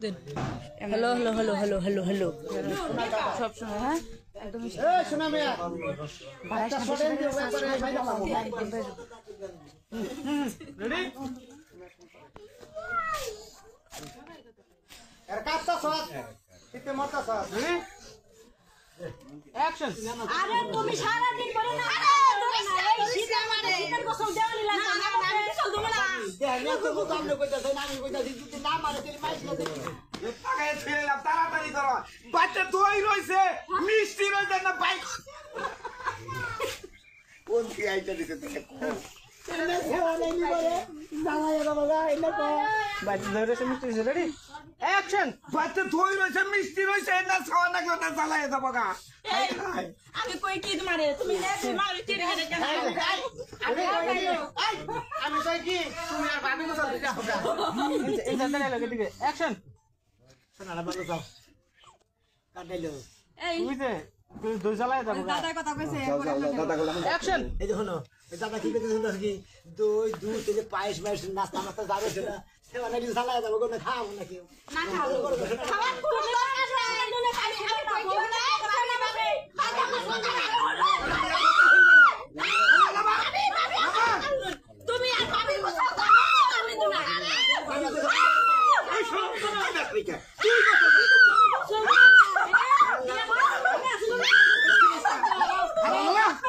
Hello hello hello hello hello hello সব সময় হ্যাঁ একদম শোনা মিয়া বাচ্চা সরেন যে ব্যাপারে ভাই রেডি এর কাটটা সস কিতে মত সস রেডি অ্যাকশন আরে তুমি সারা দিন বলে না আরে তুমি এই শীতে আমারে শীতের গোসল দেওয়ানি লাগবে না আমি গোসল দেব না দেখ তো সামনে কইতাছ না আমি কইতাছি তুই না মারে তুই মাইছ না টাকায় ছেলেরা তাড়াতাড়ি করো বাচ্চা দই রইছে মিষ্টি রইছে না বাইক কোন কি আইটা দিতে তুই এনে সেবা নাই নি করে জামাই বাবা এনে তো বাচ্চা দই রইছে মিষ্টি রইছে রেডি অ্যাকশন বাচ্চা দই রইছে মিষ্টি রইছে না খাওয়া না কথা চালায় দেবো গা আমি কই কি তোমারে তুমি মারে চিড়ে গেলে কেন আমি কই কি তুমি আর ভাবি গোসল দিতে হবে এই দাঁড়ায় লাগে দিকে অ্যাকশন শোনা না বলো যাও কাটাইলো এই বুঝতে তুই দই চালায় দেবো গা দাদা কথা কইছে অ্যাকশন এই দেখো না এই দাদা কি করতে শুনছ কি দই দুধ থেকে পায়েস মায়েস নাস্তা নাস্তা যাবে সেটা সেবা নাকি সালা যাবো কোনো খাবো না কেউ না খাবো খাওয়ার পুরো আছে এগুলো খালি খালি না বউ না কথা না বাবা তুমি আর ভাবি গোসল দাও আমি তো না এই সব তোমার কাছে রেখে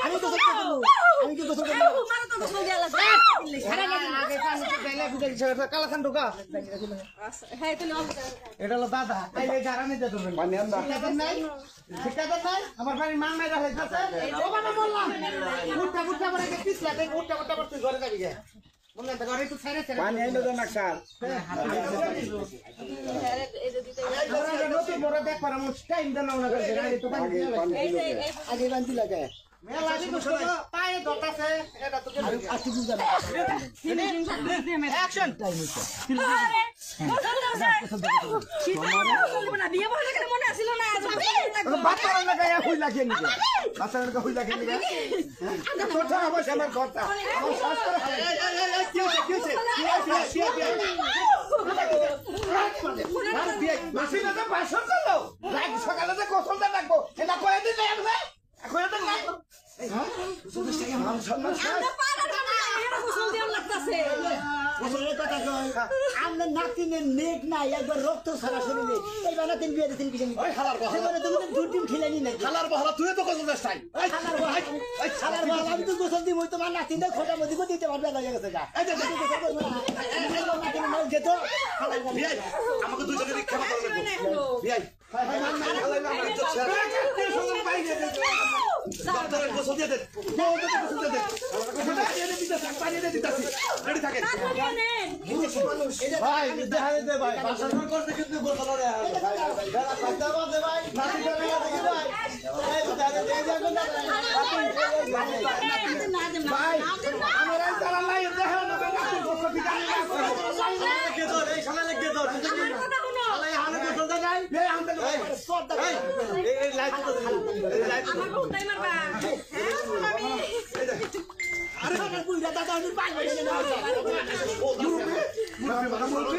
আমি তো সব করব আমি কি গোসল করব মারো তো গোসল দেয়া লাগবে আগে কানে গাইলে গুটাই ছেড়ে কালা খান ঢোকা হ্যাঁ তুমি এটা হলো দাদা আইলে জারানি দে তুমি পানি আনবা ঠিকাদার নাই আমার বাড়ি মান মাইরা হইতাছে ও বাবা বললাম গুটটা গুটটা পরে কে পিছলা তে গুটটা গুটটা পরে তুই ঘরে যাবি গে মনে তো ঘরে তুই ছেড়ে ছেড়ে পানি আইলো তো নাকসাল এই ঘরে নতুন বড় দেখ পারা মুছ টাইম দেন না করে গাড়ি তো পানি আগে বান্তি লাগে মেলা দি গোসল পায়ে দতাছে এটা তো আস্তে বুঝা না অ্যাকশন টাইম হইছে বিয়ে বলে কেন মনে আসিল না বাচ্চারা লাগায়া হই লাগে নি বাচ্চারা লাগা হই লাগে নি কথা আমার আমার কথা আমার শাস্ত্র কি হইছে মাসিনা তো বাসন করলো রাত সকালে যে গোসলটা লাগবো এটা কয়ে দিন না এখন তো না হ্যাঁ সম্মান গোসলের কথা কই আমরা নাতিনের নেক নাই একবার রক্ত সারা শরীরে এই বানা তিন বিয়ে দিন কিছু ওই হালার বহলা সেবারে তুমি দুই টিম খেলেনি নাই হালার বহলা তুই তো গোসল দেস তাই হালার বল আমি তো গোসল দিব তোমার নাতিনটা খোটা মধ্যে কো দিতে পারবে লাগে গেছে গা এই যে নাতিন মাল যেত হালার বল বিয়াই আমাকে দুই জনের ক্ষমা করে দেবো বিয়াই হালার আমার তো ছেড়ে তুই সঙ্গে বাইরে দে ডাক্তার গোসল দিয়ে দে গোসল দিয়ে দে পানি দিয়ে দিতাছি রেডি থাকেন ভাই দেখা দে ভাই বাসন করতে কিন্তু গোসল রে ভাই যারা পাতা বাদে ভাই নাতি করে দেখি ভাই এই দাদা দে যাবে না ভাই আমার এই তারা লাই দেখো না নাতি গোসল দিতে কে তো এই শালা লেগে তো শালা হালে গোসল দে যাই এই আমতে সব দে এই লাইট তো এই লাইট আমার বউ তাই মারবা আরে বুই দাদা দাদা পাই না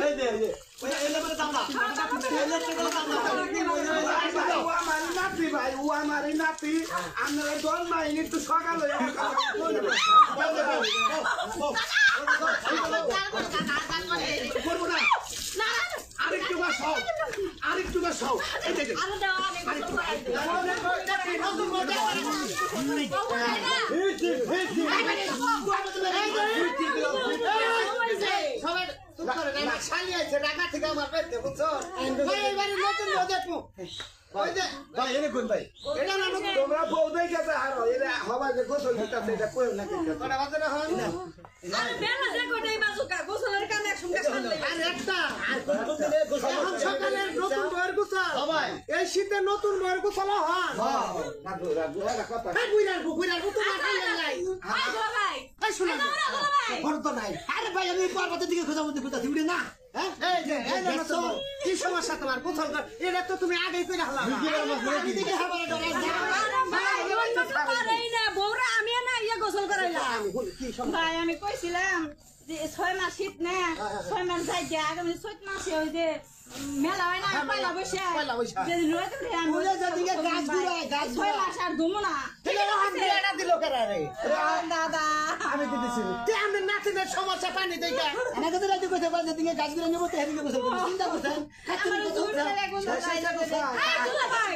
এই দে ওই এলে মানে দাম না এলে তো দাম না ও আমার নাতি ভাই ও আমার নাতি আমরা দল মাইনি তো সকাল হয়ে করবো না আরেকটু বাসাও আরেকটু বাসাও এই দেখে ভাই এনে কোন ভাই তোমরা বউ দেখে আর এরা হবা যে গোসল দিতাছে এটা কই না কিন্তু কটা বাজে না হন আরে বেলা যে কোটাই বাজুকা গোসলের কানে একসঙ্গে সামনে আর একটা আর কোন দিলে গোসল সকালের নতুন বয়ের গোসল সবাই এই শীতে নতুন বয়ের গোসল হন রাগু রাগু কথা এই বুইরার তো মাথায় নাই ভাই গো ভাই এই শুনুন ভাই বড় নাই আরে ভাই আমি পর্বতের দিকে খোঁজা মধ্যে খোঁজা দিবি না হ্যাঁ এই যে কি সমস্যা তোমার গোসল কর এটা তো তুমি আগেই কইরা হলা আমি দিকে হাবারে ডরাই পারেই না বউরা আমি না ইয়া গোসল করাইলাম কি সমস্যা ভাই আমি কইছিলাম যে 6 মাস শীত না 6 মাস যাই আগামী 7 মাসে ওই যে মেলা হয় না পয়লা বৈশাখ পয়লা বৈশাখ। যেদিন রয়েছে আমি ওরে যেদিকে গাছ ঘুরায়, গাছ 6 ঘুরায়। মাস আর ঘুমো না তাহলে ওখান দিয়ে এটা দিল কেরা রে? দাদা আমি তো দিছি। তে আমাদের নাতিদের সমস্যা পানি দেখা। আমাকে তো রাজি করতে পারে যেদিকে গাছ ঘুরে নেবো, তেদিকে গোসল করবো। চিন্তা করছেন? আমার জোর করে দেখুন এই দুলা ভাই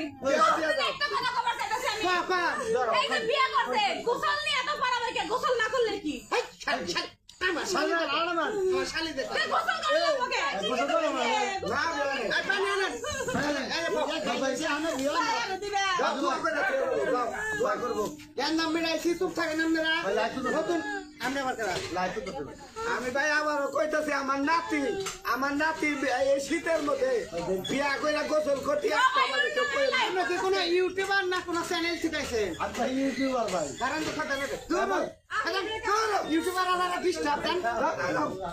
আপনাদের একটা কথা খবর চাইতেছি আমি পাপা, এই যে বিয়ে করছে গোসল নিয়ে এত পারাবারকে গোসল না করলে কি হেই, শালি, শালি। আমার শালিদের আলামান, আমার শালিদের। গোসল করে লোকে গোসল করবো না। না, এই পানি আনেন। এই বাবা, দিবে এর নাম মিলাইছি, চুপ থাকেন আপনারা। নতুন, আপনি আবার কারা? আমি ভাই আবারও কইতাছি আমার নাতি এই শীতের মধ্যে বিয়া কইরা গোসল করতে আসতে আমাদের কেউ কইলো না। আপনি কি কোনো ইউটিউবার না কোনো চ্যানেল শিখাইছেন? আচ্ছা ইউটিউবার ভাই কারণ তো কথা নেবে। ইউটিউবার আলাদা ডিস্টার্ব দেন।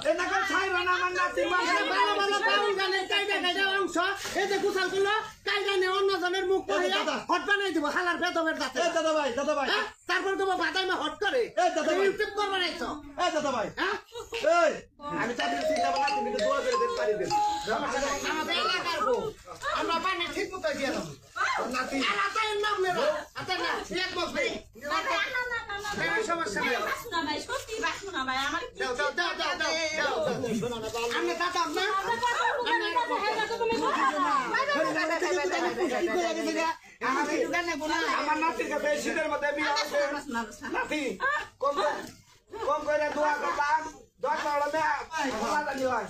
এনাকে ছাইরা না আমার নাতি ভালো ভালো বাউল গানের কায়দা কায়দা অংশ, এই যে গুছাল করলো, কায়দা নিয়ে অন্য জনের মুখ করিয়া হট বানাই দিব, হালার বেদমের দাঁতে। দাদা ভাই হ্যাঁ? তারপর তোমার বাদাইমা হট করে ইউটিউব করবে নাইছো, দাদা ভাই হ্যাঁ? এই আমি চাকরি ঠিক আমার নাতি কিন্তু দোয়া করে দেন পারি দেন আমাদের এলাকার বউ, আমরা পানি ঠিক মতো দিয়ে দেবো। নাতি আর আতায়ের নাম নেবো, আতায়ের নাম, এক বছর। সমস্যা নেই। বাসনা ভাই সত্যি বাসনা ভাই আমার কি দাও, দাও, দাও, দাও, দাও, দাও। আমি দাদা, আপনার আমার নাতির কাছে এই শীতের মধ্যে বিয়া আছে নাতি কম করে দোয়া করলাম দোয়া করলাম জানি হয়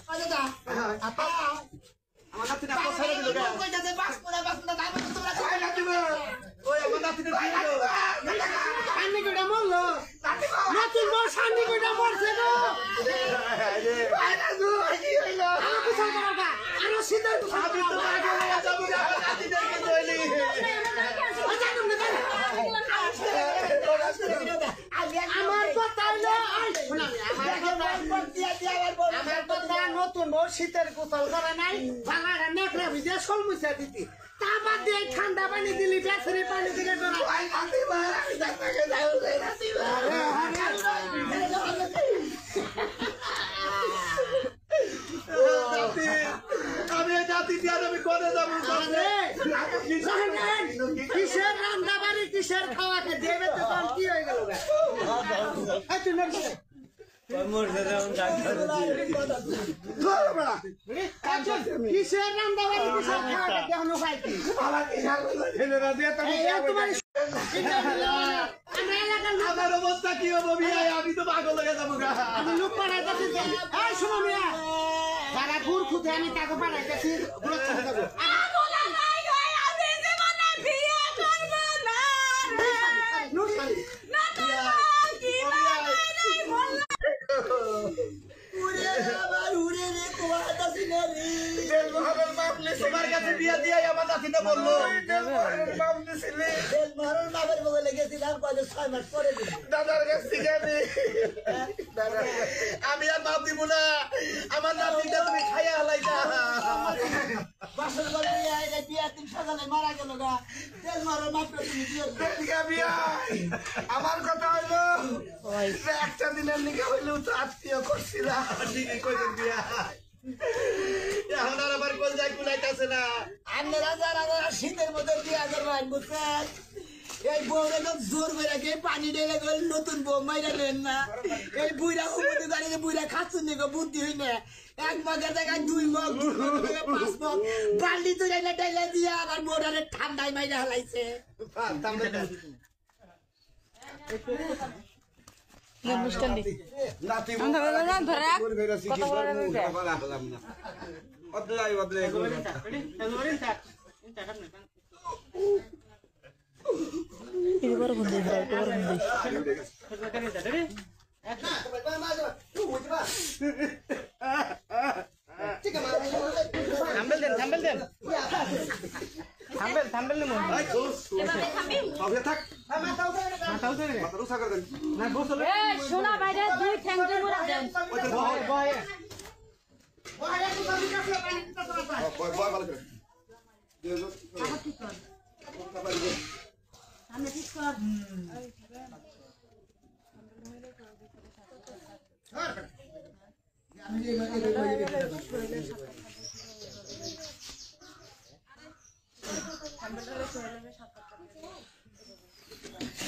আমার নাতিটা কোথায় দিল ওই আমার নাতিটা সান্নি কইটা মরলো, নতুন বউ সান্নি কইটা মরছে গো। আরো কুশল করো গা, আরো শীতের কুশল করো গা। আমার কথা হইলো, আমার কথা নতুন বউ শীতের কুশল করে নাই, বাংলাটা নেকড়া ভিজে শোল মুছা দিতি, তা বাদ দিয়ে ঠান্ডা পানি দিলি, বেসরি পানি দিলে তোরা। আমি জাতি দিয়ে আমি করে যাবো কিসের রান্না বাড়ি, কিসের খাওয়াকে দেবে তো তখন কি হয়ে গেল গা? এই তুই নড়ছিস? কিসের রান্না বাড়ি, কিসের খাওয়াকে দেখানো পাই কি? এই তোমার আমরা এলাকার লোক, আমার অবস্থা কি হবো বিয়ায় আমি তো পাগল হয়ে যাবো গা আমি লোক পাঠাইতেছি। এই শোনো মিয়া, যারা গুড় খুঁজে আমি তাকে পাঠাইতেছি, গুড় খুঁজে দেবো। বলা নাই ভাই আমি জীবনে বিয়ে করব না না কি তোমার কাছে বিয়া দিয়ে আমার নাতিটা বললো দাদার কাছ থেকে আমি আর মাপ দিব না আমার নাতিটা তুমি খাইয়া হালাইটা আমার কথা হইলো একটা দিনের নিকে হইলেও তো আত্মীয় করছিলাম ঠিকই কইতেন বিয়া এখন আর আবার কোন যাই কুলাইতেছে না আপনারা যারা শীতের মধ্যে বিয়া করবেন বুঝছেন, এই বউরে তো জোর করে কে পানি ঢেলে গেল, নতুন বউ মাইরা নেন না। এই বুইরা উপরে দাঁড়িয়ে বুইরা খাচ্ছুন নিগো, বুদ্ধি হই না। এক মগের জায়গায় 2 মগ, 2 মগের জায়গায় 5 মগ বাল্টি তুলে ঢেলে দিয়া আর বউরারে ঠান্ডায় মাইরা হালাইছে। নাতি শোনা বাইরে দুই ঠ্যাং দিয়ে মুড়া দেন আমি ঠিক কর আমি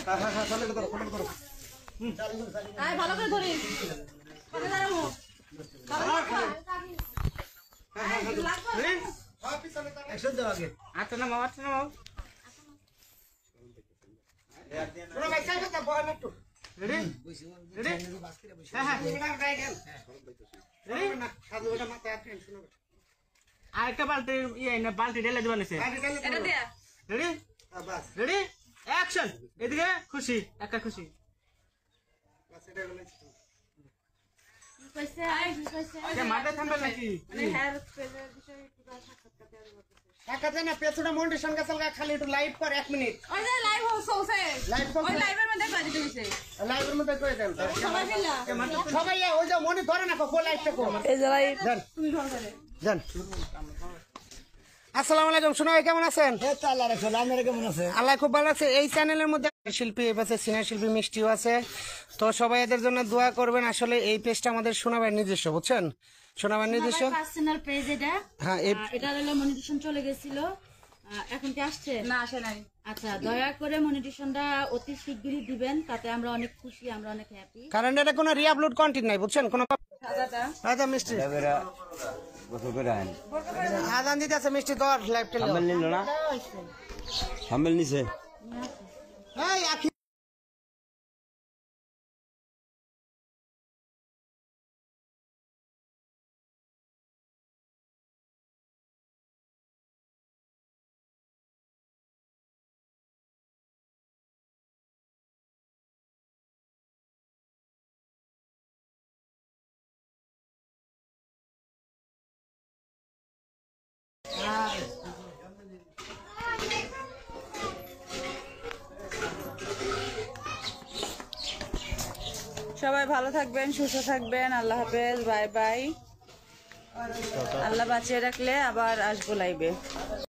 হ্যাঁ চলে করো ভালো করে ধরিস একশো দাও আগে আচ্ছা না মামা তোরা ভাই চাই কথা বয় না একটু রেডি হ্যাঁ রেডি না সাধু বেটা মাথায় আপনি শুনো আরেকটা বালতি না বালতি ঢেলে দিবেন এসে এটা দে রেডি বাস রেডি অ্যাকশন এদিকে খুশি একটা খুশি বাস এটা হলো মাঠে থামবে নাকি টাকাতে না পেছনে মন্ডিশন গেছল খালি একটু লাইভ কর 1 মিনিট ওই যে লাইভ হচ্ছে লাইভ কর ওই লাইভের মধ্যে করে দিতে হইছে লাইভের মধ্যে করে দেন সবাই মিলা সবাই ওই যে মনে ধরে না কো লাইভটা কো এই যে লাইভ দেন তুমি ধর করে দেন আসসালামু আলাইকুম শোনাই কেমন আছেন আল্লাহ রাখো আপনারা কেমন আছে আল্লাহ খুব ভালো আছে এই চ্যানেলের মধ্যে শিল্পী এই পাশে সিনিয়র শিল্পী মিষ্টিও আছে তো সবাই এদের জন্য দোয়া করবেন আসলে এই পেজটা আমাদের শোনাবার নিজস্ব বুঝছেন শোনাবার নিজস্ব পার্সোনাল পেজ এটা হ্যাঁ এটা হলো মনিটেশন চলে গেছিল এখন কি আসছে না আসে নাই আচ্ছা দয়া করে মনিটেশনটা অতি শিগগিরই দিবেন তাতে আমরা অনেক খুশি আমরা অনেক হ্যাপি কারণ এটা কোনো রিআপলোড কন্টেন্ট নাই বুঝছেন কোনো আচ্ছা মিষ্টি আজান দিতে আছে মিষ্টি তোর লাইভ টেলে নিল না সামেল নিছে এই আখি সবাই ভালো থাকবেন সুস্থ থাকবেন আল্লাহ হাফেজ বাই বাই আল্লাহ বাঁচিয়ে রাখলে আবার আসবো লাইভে